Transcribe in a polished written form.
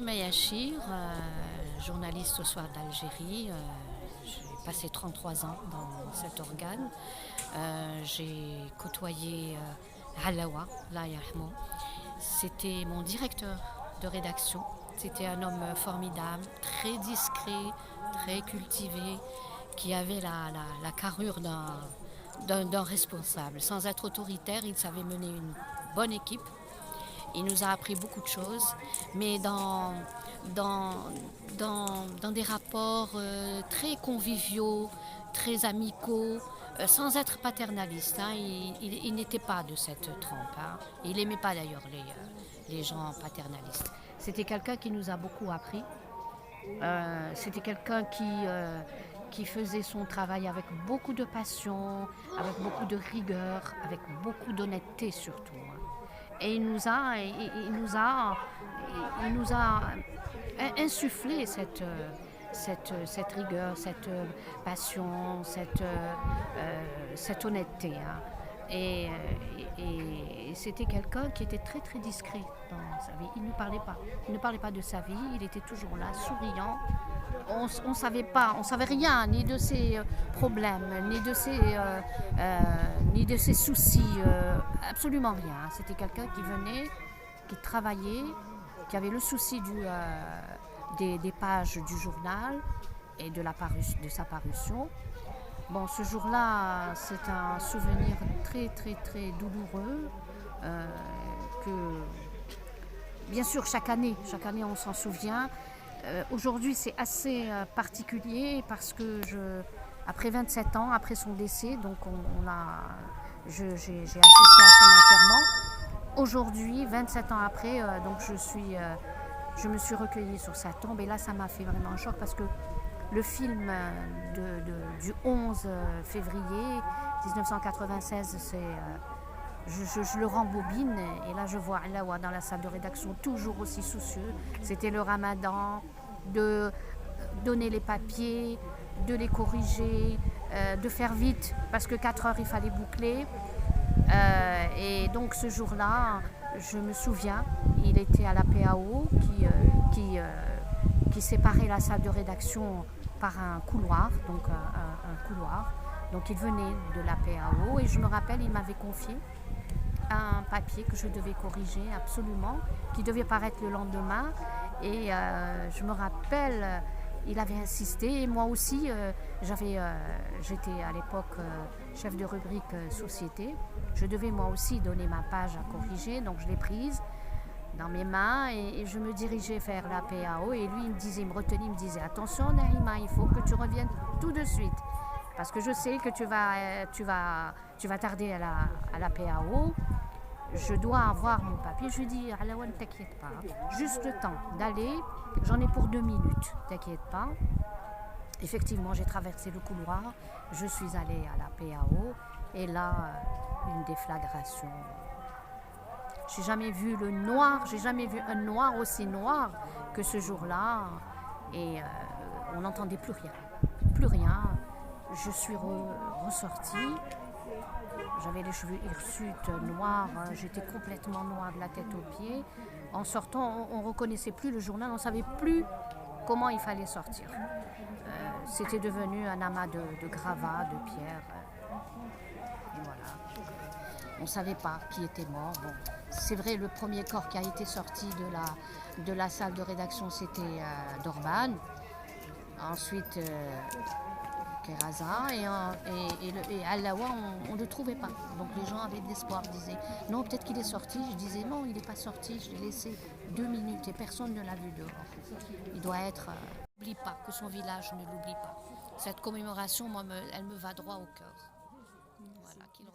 Maya Chir, journaliste au Soir d'Algérie. J'ai passé 33 ans dans cet organe. J'ai côtoyé Alawa, Allah yarhamou. C'était mon directeur de rédaction. C'était un homme formidable, très discret, très cultivé, qui avait la carrure d'un responsable. Sans être autoritaire, il savait mener une bonne équipe. Il nous a appris beaucoup de choses, mais dans, dans des rapports très conviviaux, très amicaux, sans être paternaliste. Hein. Il n'était pas de cette trempe. Hein. Il n'aimait pas d'ailleurs les gens paternalistes. C'était quelqu'un qui nous a beaucoup appris. C'était quelqu'un qui faisait son travail avec beaucoup de passion, avec beaucoup de rigueur, avec beaucoup d'honnêteté surtout. Hein. Et il nous a insufflé cette rigueur, cette passion, cette honnêteté. Hein. Et, c'était quelqu'un qui était très très discret dans sa vie. Il ne parlait pas. Il ne parlait pas de sa vie. Il était toujours là, souriant. On ne savait rien ni de ses problèmes, ni de ses soucis, absolument rien. C'était quelqu'un qui venait, qui travaillait, qui avait le souci des pages du journal et de sa parution. Bon, ce jour-là, c'est un souvenir très très très douloureux que, bien sûr, chaque année on s'en souvient. Aujourd'hui, c'est assez particulier parce que après 27 ans, après son décès, donc j'ai assisté à son enterrement. Aujourd'hui, 27 ans après, donc je me suis recueillie sur sa tombe et là, ça m'a fait vraiment un choc parce que le film du 11 février 1996, je le rembobine et là je vois Alawa dans la salle de rédaction toujours aussi soucieux. C'était le ramadan, de donner les papiers, de les corriger, de faire vite parce que 4 heures il fallait boucler. Et donc ce jour-là, je me souviens, il était à la PAO qui séparait la salle de rédaction par un couloir, donc un couloir. Donc il venait de la PAO et je me rappelle, il m'avait confié un papier que je devais corriger absolument, qui devait paraître le lendemain. Et je me rappelle, il avait insisté. Et moi aussi, j'étais à l'époque chef de rubrique société. Je devais moi aussi donner ma page à corriger, donc je l'ai prise dans mes mains et je me dirigeais vers la PAO. Et lui, il me retenait, il me disait attention Naïma, il faut que tu reviennes tout de suite. Parce que je sais que tu vas tarder à la PAO. Je dois avoir mon papier. Je lui dis, Alawa, ne t'inquiète pas. Juste le temps d'aller. J'en ai pour 2 minutes. T'inquiète pas. Effectivement, j'ai traversé le couloir. Je suis allée à la PAO. Et là, une déflagration. J'ai jamais vu le noir. J'ai jamais vu un noir aussi noir que ce jour-là. Et on n'entendait plus rien. Plus rien. Je suis ressortie. J'avais les cheveux hirsutes, noirs, j'étais complètement noire de la tête aux pieds. En sortant, on ne reconnaissait plus le journal, on ne savait plus comment il fallait sortir. C'était devenu un amas de gravats, de pierres. Et voilà. On ne savait pas qui était mort. Bon. C'est vrai, le premier corps qui a été sorti de la salle de rédaction, c'était Dorban. Ensuite, Keraza et Alawa, on ne trouvait pas. Donc les gens avaient de l'espoir, disaient non, peut-être qu'il est sorti. Je disais non, il n'est pas sorti. Je l'ai laissé 2 minutes et personne ne l'a vu dehors. Il doit être. N'oublie pas que son village ne l'oublie pas. Cette commémoration, moi, elle me va droit au cœur. Voilà, qu'il